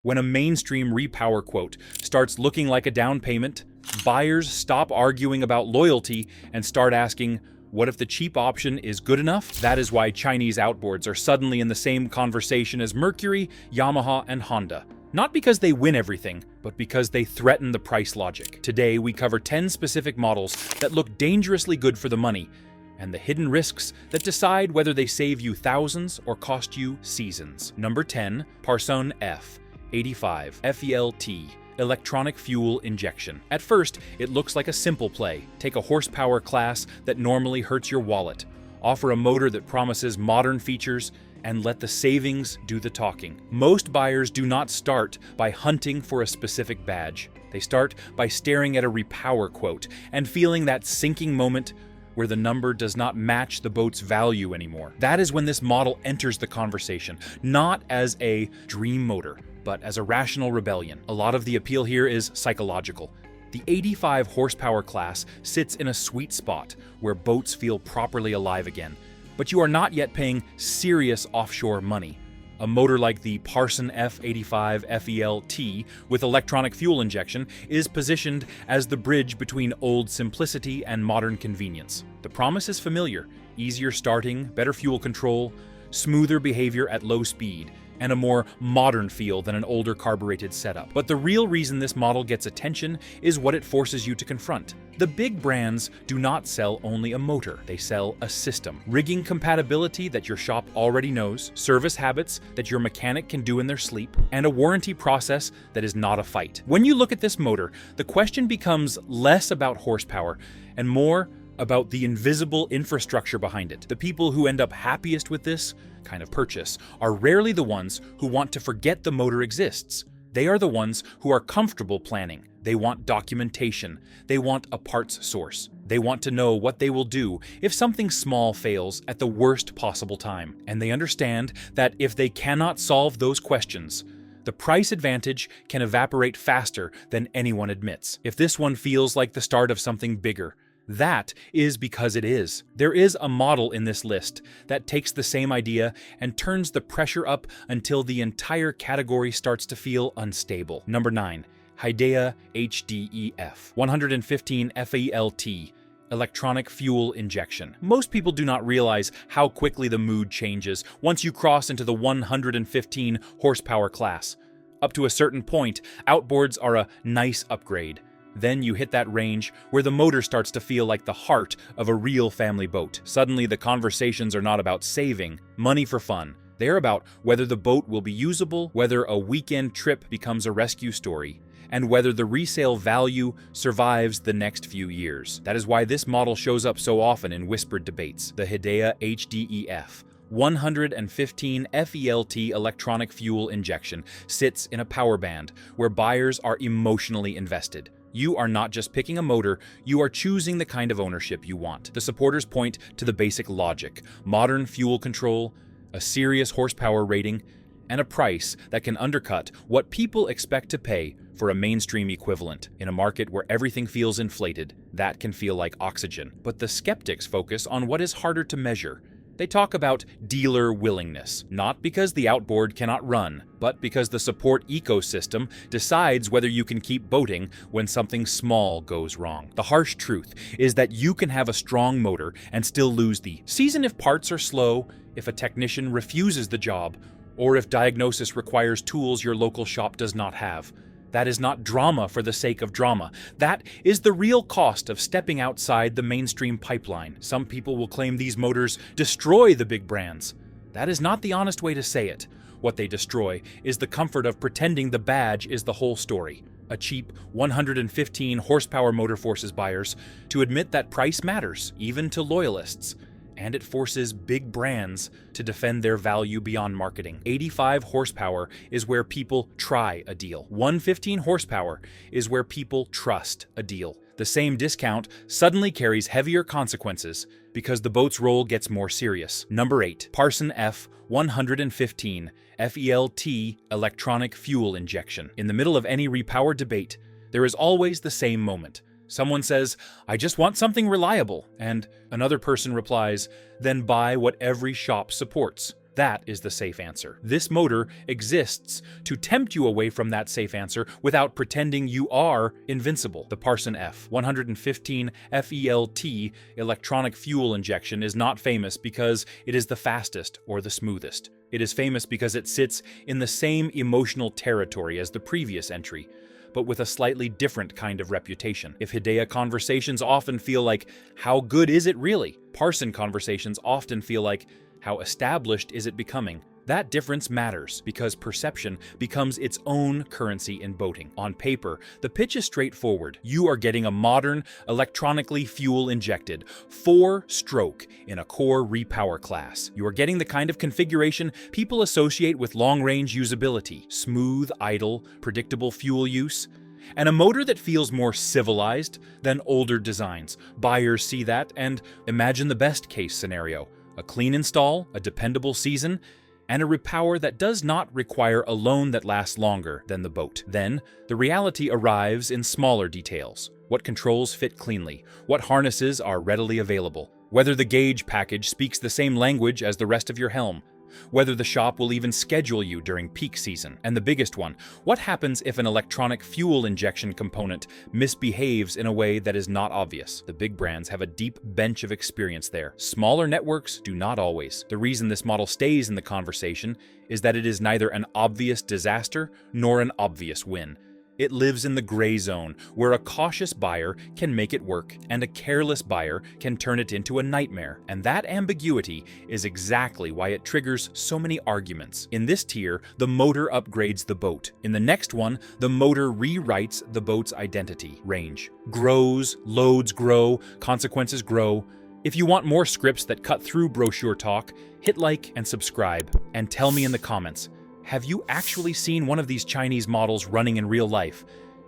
When a mainstream repower quote starts looking like a down payment, buyers stop arguing about loyalty and start asking, what if the cheap option is good enough? That is why Chinese outboards are suddenly in the same conversation as Mercury, Yamaha, and Honda. Not because they win everything, but because they threaten the price logic. Today, we cover 10 specific models that look dangerously good for the money, and the hidden risks that decide whether they save you thousands or cost you seasons. Number 10, Parsun F85 FELT. Electronic fuel injection. At first, it looks like a simple play. Take a horsepower class that normally hurts your wallet, offer a motor that promises modern features, and let the savings do the talking. Most buyers do not start by hunting for a specific badge. They start by staring at a repower quote and feeling that sinking moment where the number does not match the boat's value anymore. That is when this model enters the conversation, not as a dream motor, but as a rational rebellion. A lot of the appeal here is psychological. The 85 horsepower class sits in a sweet spot where boats feel properly alive again, but you are not yet paying serious offshore money. A motor like the Parsun F85 FELT with electronic fuel injection is positioned as the bridge between old simplicity and modern convenience. The promise is familiar: easier starting, better fuel control, smoother behavior at low speed, and a more modern feel than an older carbureted setup. But the real reason this model gets attention is what it forces you to confront. The big brands do not sell only a motor, they sell a system. Rigging compatibility that your shop already knows, service habits that your mechanic can do in their sleep, and a warranty process that is not a fight. When you look at this motor, the question becomes less about horsepower and more about the invisible infrastructure behind it. The people who end up happiest with this kind of purchase are rarely the ones who want to forget the motor exists. They are the ones who are comfortable planning. They want documentation. They want a parts source. They want to know what they will do if something small fails at the worst possible time. And they understand that if they cannot solve those questions, the price advantage can evaporate faster than anyone admits. If this one feels like the start of something bigger, that is because it is. There is a model in this list that takes the same idea and turns the pressure up until the entire category starts to feel unstable. Number 9, Hidea HDEF 115 FELT. Electronic fuel injection. Most people do not realize how quickly the mood changes once you cross into the 115 horsepower class. Up to a certain point, outboards are a nice upgrade. Then you hit that range where the motor starts to feel like the heart of a real family boat. Suddenly, the conversations are not about saving money for fun. They are about whether the boat will be usable, whether a weekend trip becomes a rescue story, and whether the resale value survives the next few years. That is why this model shows up so often in whispered debates. The Hidea HDEF 115 FELT electronic fuel injection sits in a power band where buyers are emotionally invested. You are not just picking a motor, you are choosing the kind of ownership you want. The supporters point to the basic logic: modern fuel control, a serious horsepower rating, and a price that can undercut what people expect to pay for a mainstream equivalent. In a market where everything feels inflated, that can feel like oxygen. But the skeptics focus on what is harder to measure. They talk about dealer willingness, not because the outboard cannot run, but because the support ecosystem decides whether you can keep boating when something small goes wrong. The harsh truth is that you can have a strong motor and still lose the season if parts are slow, if a technician refuses the job, or if diagnosis requires tools your local shop does not have. That is not drama for the sake of drama. That is the real cost of stepping outside the mainstream pipeline. Some people will claim these motors destroy the big brands. That is not the honest way to say it. What they destroy is the comfort of pretending the badge is the whole story. A cheap 115 horsepower motor forces buyers to admit that price matters, even to loyalists. And it forces big brands to defend their value beyond marketing. 85 horsepower is where people try a deal. 115 horsepower is where people trust a deal. The same discount suddenly carries heavier consequences because the boat's role gets more serious. Number 8, Parsun F 115 FELT electronic fuel injection. In the middle of any repower debate, there is always the same moment. Someone says, "I just want something reliable," and another person replies, "Then buy what every shop supports." That is the safe answer. This motor exists to tempt you away from that safe answer without pretending you are invincible. The Parsun F115 FELT electronic fuel injection is not famous because it is the fastest or the smoothest. It is famous because it sits in the same emotional territory as the previous entry, but with a slightly different kind of reputation. If Hidea conversations often feel like, how good is it really? Parsun conversations often feel like, how established is it becoming? That difference matters because perception becomes its own currency in boating. On paper, the pitch is straightforward. You are getting a modern, electronically fuel-injected, 4-stroke in a core repower class. You are getting the kind of configuration people associate with long-range usability, smooth, idle, predictable fuel use, and a motor that feels more civilized than older designs. Buyers see that and imagine the best-case scenario: a clean install, a dependable season, and a repower that does not require a loan that lasts longer than the boat. Then, the reality arrives in smaller details. What controls fit cleanly, what harnesses are readily available, whether the gauge package speaks the same language as the rest of your helm, whether the shop will even schedule you during peak season. And the biggest one, what happens if an electronic fuel injection component misbehaves in a way that is not obvious? The big brands have a deep bench of experience there. Smaller networks do not always. The reason this model stays in the conversation is that it is neither an obvious disaster nor an obvious win. It lives in the gray zone, where a cautious buyer can make it work, and a careless buyer can turn it into a nightmare. And that ambiguity is exactly why it triggers so many arguments. In this tier, the motor upgrades the boat. In the next one, the motor rewrites the boat's identity. Range grows, loads grow, consequences grow. If you want more scripts that cut through brochure talk, hit like and subscribe. And tell me in the comments, have you actually seen one of these Chinese models running in real life?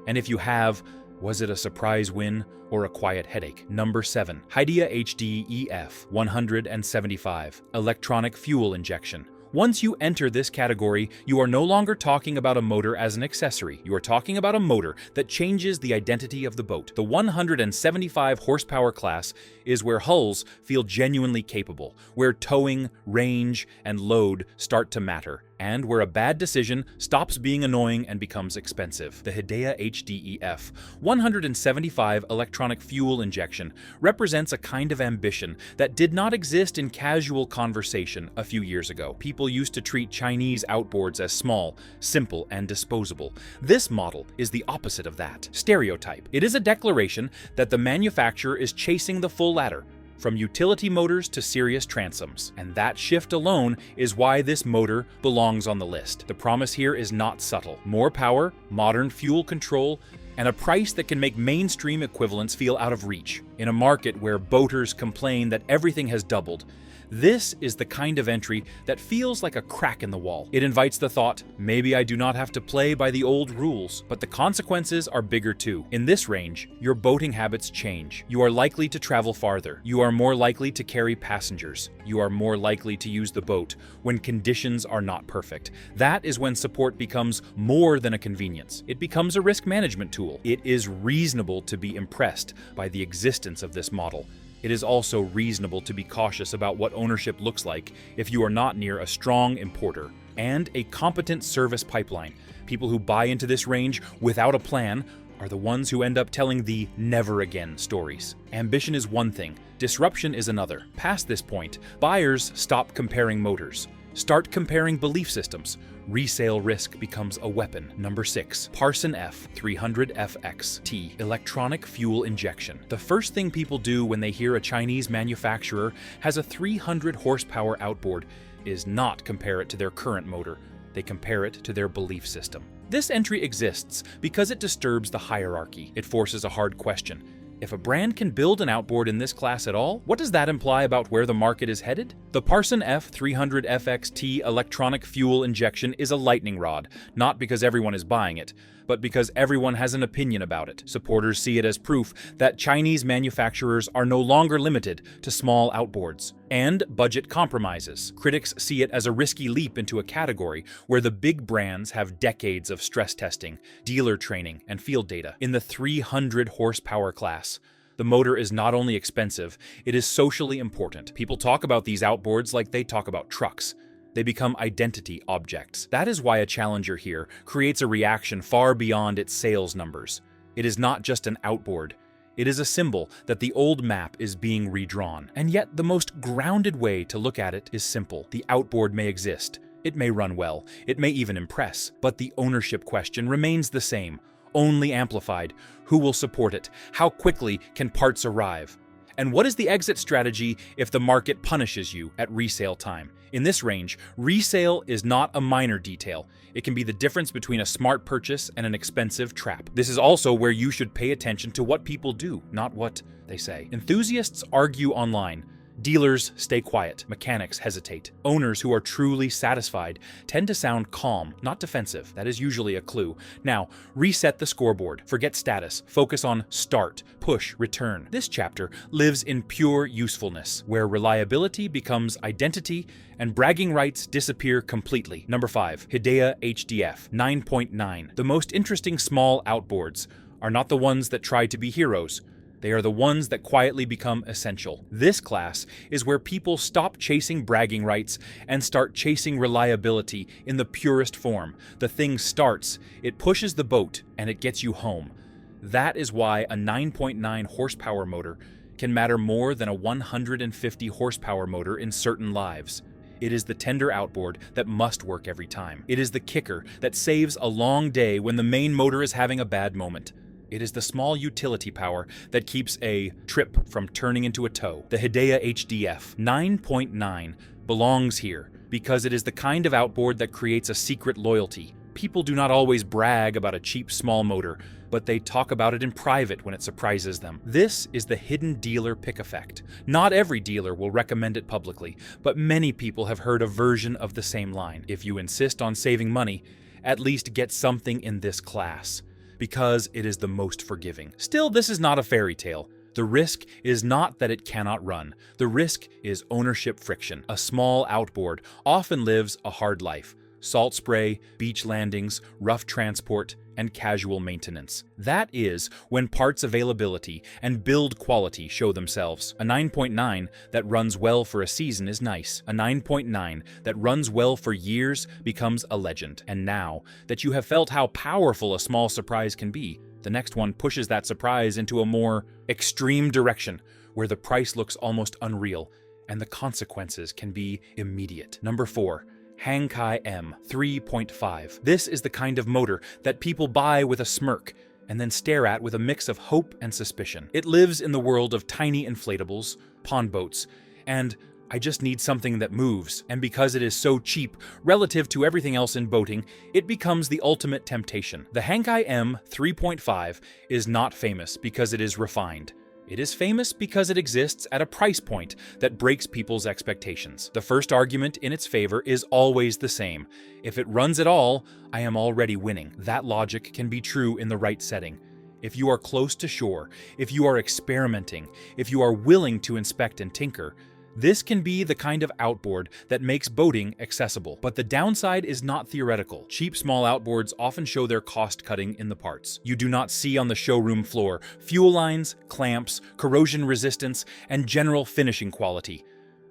And if you have, was it a surprise win or a quiet headache? Number 7. Hidea HDEF 175 Electronic Fuel Injection. Once you enter this category, you are no longer talking about a motor as an accessory. You are talking about a motor that changes the identity of the boat. The 175 horsepower class is where hulls feel genuinely capable, where towing, range, and load start to matter, and where a bad decision stops being annoying and becomes expensive. The Hidea HDEF 175 electronic fuel injection represents a kind of ambition that did not exist in casual conversation a few years ago. People used to treat Chinese outboards as small, simple, and disposable. This model is the opposite of that. Stereotype. It is a declaration that the manufacturer is chasing the full ladder, from utility motors to serious transoms. And that shift alone is why this motor belongs on the list. The promise here is not subtle. More power, modern fuel control, and a price that can make mainstream equivalents feel out of reach. In a market where boaters complain that everything has doubled, this is the kind of entry that feels like a crack in the wall. It invites the thought, maybe I do not have to play by the old rules, but the consequences are bigger too. In this range, your boating habits change. You are likely to travel farther. You are more likely to carry passengers. You are more likely to use the boat when conditions are not perfect. That is when support becomes more than a convenience. It becomes a risk management tool. It is reasonable to be impressed by the existence of this model. It is also reasonable to be cautious about what ownership looks like if you are not near a strong importer and a competent service pipeline. People who buy into this range without a plan are the ones who end up telling the never again stories. Ambition is one thing, disruption is another. Past this point, buyers stop comparing motors. Start comparing belief systems. Resale risk becomes a weapon. Number 6. Parsun F300FXT Electronic Fuel Injection. The first thing people do when they hear a Chinese manufacturer has a 300 horsepower outboard is not compare it to their current motor. They compare it to their belief system. This entry exists because it disturbs the hierarchy. It forces a hard question. If a brand can build an outboard in this class at all, what does that imply about where the market is headed? The Parsun F300FXT electronic fuel injection is a lightning rod, not because everyone is buying it, but because everyone has an opinion about it. Supporters see it as proof that Chinese manufacturers are no longer limited to small outboards and budget compromises. Critics see it as a risky leap into a category where the big brands have decades of stress testing, dealer training, and field data. In the 300 horsepower class, the motor is not only expensive, it is socially important. People talk about these outboards like they talk about trucks. They become identity objects. That is why a challenger here creates a reaction far beyond its sales numbers. It is not just an outboard. It is a symbol that the old map is being redrawn. And yet, the most grounded way to look at it is simple. The outboard may exist. It may run well. It may even impress. But the ownership question remains the same, only amplified. Who will support it? How quickly can parts arrive? And what is the exit strategy if the market punishes you at resale time? In this range, resale is not a minor detail. It can be the difference between a smart purchase and an expensive trap. This is also where you should pay attention to what people do, not what they say. Enthusiasts argue online. Dealers stay quiet. Mechanics hesitate. Owners who are truly satisfied tend to sound calm, not defensive. That is usually a clue. Now, reset the scoreboard. Forget status. Focus on start, push, return. This chapter lives in pure usefulness, where reliability becomes identity and bragging rights disappear completely. Number 5. Hidea HDF 9.9. The most interesting small outboards are not the ones that try to be heroes. They are the ones that quietly become essential. This class is where people stop chasing bragging rights and start chasing reliability in the purest form. The thing starts, it pushes the boat, and it gets you home. That is why a 9.9 horsepower motor can matter more than a 150 horsepower motor in certain lives. It is the tender outboard that must work every time. It is the kicker that saves a long day when the main motor is having a bad moment. It is the small utility power that keeps a trip from turning into a tow. The Hidea HDF 9.9 belongs here because it is the kind of outboard that creates a secret loyalty. People do not always brag about a cheap small motor, but they talk about it in private when it surprises them. This is the hidden dealer pick effect. Not every dealer will recommend it publicly, but many people have heard a version of the same line. If you insist on saving money, at least get something in this class, because it is the most forgiving. Still, this is not a fairy tale. The risk is not that it cannot run. The risk is ownership friction. A small outboard often lives a hard life. Salt spray, beach landings, rough transport, and casual maintenance. That is when parts availability and build quality show themselves. A 9.9 that runs well for a season is nice. A 9.9 that runs well for years becomes a legend. And now that you have felt how powerful a small surprise can be, the next one pushes that surprise into a more extreme direction, where the price looks almost unreal, and the consequences can be immediate. Number 4. Hangkai M 3.5. This is the kind of motor that people buy with a smirk and then stare at with a mix of hope and suspicion. It lives in the world of tiny inflatables, pond boats, and I just need something that moves. And because it is so cheap relative to everything else in boating, it becomes the ultimate temptation. The Hangkai M 3.5 is not famous because it is refined. It is famous because it exists at a price point that breaks people's expectations. The first argument in its favor is always the same. If it runs at all, I am already winning. That logic can be true in the right setting. If you are close to shore, if you are experimenting, if you are willing to inspect and tinker, this can be the kind of outboard that makes boating accessible. But the downside is not theoretical. Cheap small outboards often show their cost cutting in the parts. You do not see on the showroom floor fuel lines, clamps, corrosion resistance, and general finishing quality.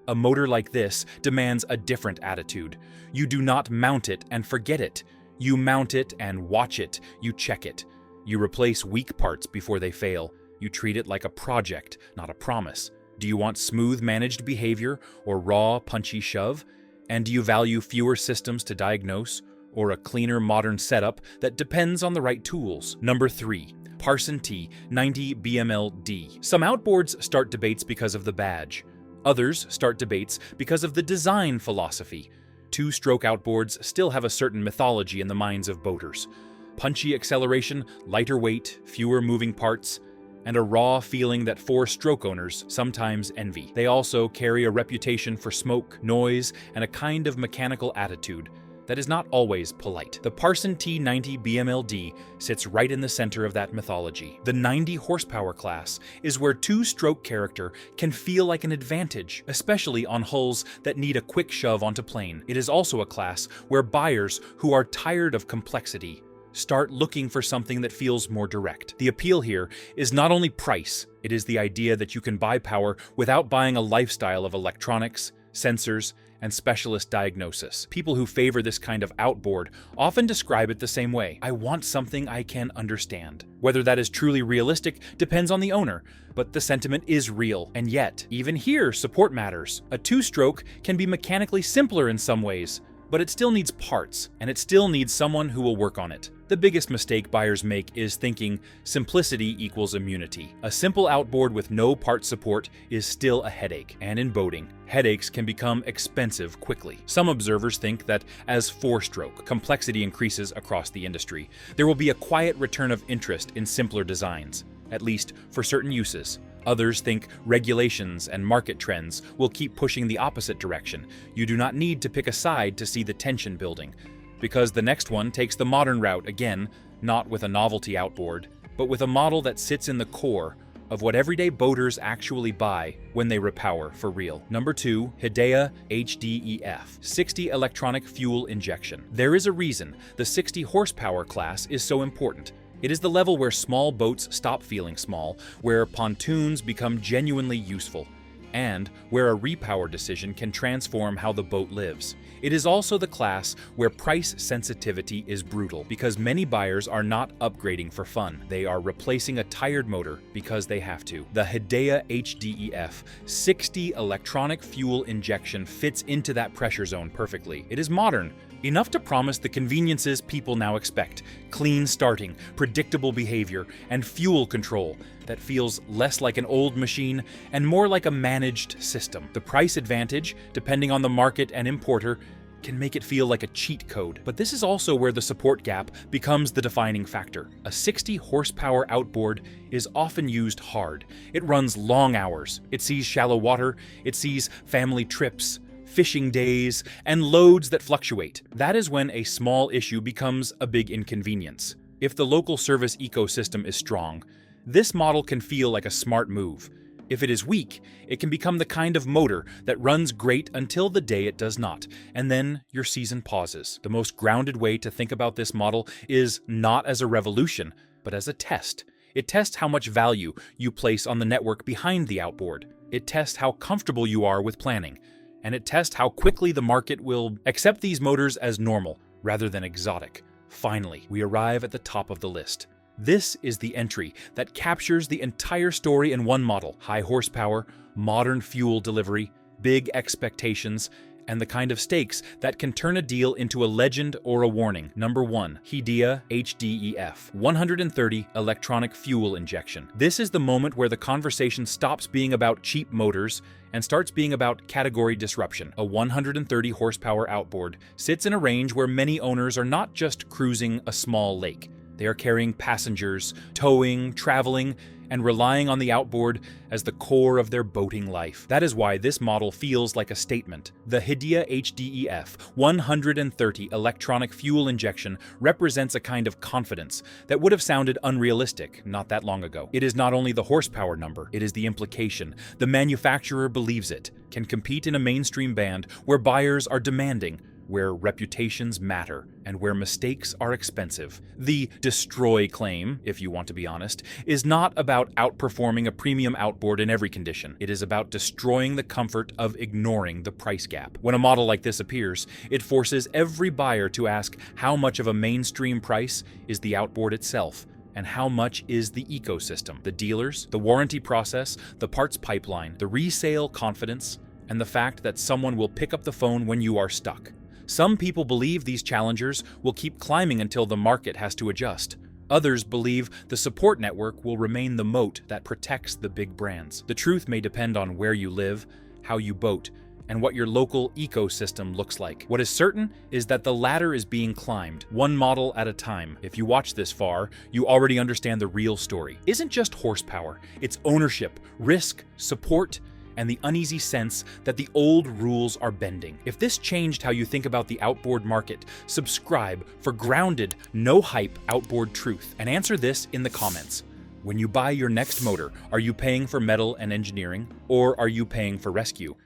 A motor like this demands a different attitude. You do not mount it and forget it. You mount it and watch it. You check it. You replace weak parts before they fail. You treat it like a project, not a promise. Do you want smooth managed behavior or raw, punchy shove? And do you value fewer systems to diagnose or a cleaner modern setup that depends on the right tools? Number 3. Parsun T90BMLD. Some outboards start debates because of the badge. Others start debates because of the design philosophy. Two-stroke outboards still have a certain mythology in the minds of boaters. Punchy acceleration, lighter weight, fewer moving parts, and a raw feeling that four-stroke owners sometimes envy. They also carry a reputation for smoke, noise, and a kind of mechanical attitude that is not always polite. The Parsun T90BMLD sits right in the center of that mythology. The 90 horsepower class is where two-stroke character can feel like an advantage, especially on hulls that need a quick shove onto plane. It is also a class where buyers who are tired of complexity start looking for something that feels more direct. The appeal here is not only price, it is the idea that you can buy power without buying a lifestyle of electronics, sensors, and specialist diagnosis. People who favor this kind of outboard often describe it the same way. I want something I can understand. Whether that is truly realistic depends on the owner, but the sentiment is real. And yet, even here, support matters. A two-stroke can be mechanically simpler in some ways, but it still needs parts, and it still needs someone who will work on it. The biggest mistake buyers make is thinking simplicity equals immunity. A simple outboard with no part support is still a headache, and in boating, headaches can become expensive quickly. Some observers think that as four-stroke complexity increases across the industry, there will be a quiet return of interest in simpler designs, at least for certain uses. Others think regulations and market trends will keep pushing the opposite direction. You do not need to pick a side to see the tension building, because the next one takes the modern route again, not with a novelty outboard, but with a model that sits in the core of what everyday boaters actually buy when they repower for real. Number 2, Hidea HDEF, 60 electronic fuel injection. There is a reason the 60 horsepower class is so important. It is the level where small boats stop feeling small, where pontoons become genuinely useful, and where a repower decision can transform how the boat lives. It is also the class where price sensitivity is brutal, because many buyers are not upgrading for fun. They are replacing a tired motor because they have to. The Hidea HDEF 60 electronic fuel injection fits into that pressure zone perfectly. It is modern, enough to promise the conveniences people now expect: clean starting, predictable behavior, and fuel control that feels less like an old machine and more like a managed system. The price advantage, depending on the market and importer, can make it feel like a cheat code. But this is also where the support gap becomes the defining factor. A 60 horsepower outboard is often used hard. It runs long hours. It sees shallow water. It sees family trips, fishing days, and loads that fluctuate. That is when a small issue becomes a big inconvenience. If the local service ecosystem is strong, this model can feel like a smart move. If it is weak, it can become the kind of motor that runs great until the day it does not, and then your season pauses. The most grounded way to think about this model is not as a revolution, but as a test. It tests how much value you place on the network behind the outboard. It tests how comfortable you are with planning. And it tests how quickly the market will accept these motors as normal rather than exotic. Finally, we arrive at the top of the list. This is the entry that captures the entire story in one model: high horsepower, modern fuel delivery, big expectations, and the kind of stakes that can turn a deal into a legend or a warning. Number 1, Hidea HDEF, 130 electronic fuel injection. This is the moment where the conversation stops being about cheap motors and starts being about category disruption. A 130 horsepower outboard sits in a range where many owners are not just cruising a small lake. They are carrying passengers, towing, traveling, and relying on the outboard as the core of their boating life. That is why this model feels like a statement. The Hidea HDEF 130 electronic fuel injection represents a kind of confidence that would have sounded unrealistic not that long ago. It is not only the horsepower number, it is the implication. The manufacturer believes it can compete in a mainstream band where buyers are demanding, where reputations matter, and where mistakes are expensive. The destroy claim, if you want to be honest, is not about outperforming a premium outboard in every condition. It is about destroying the comfort of ignoring the price gap. When a model like this appears, it forces every buyer to ask how much of a mainstream price is the outboard itself, and how much is the ecosystem, the dealers, the warranty process, the parts pipeline, the resale confidence, and the fact that someone will pick up the phone when you are stuck. Some people believe these challengers will keep climbing until the market has to adjust. Others believe the support network will remain the moat that protects the big brands. The truth may depend on where you live, how you boat, and what your local ecosystem looks like. What is certain is that the ladder is being climbed, one model at a time. If you watch this far, you already understand the real story. It isn't just horsepower, it's ownership, risk, support, and the uneasy sense that the old rules are bending. If this changed how you think about the outboard market, subscribe for grounded, no-hype outboard truth, and answer this in the comments. When you buy your next motor, are you paying for metal and engineering, or are you paying for rescue?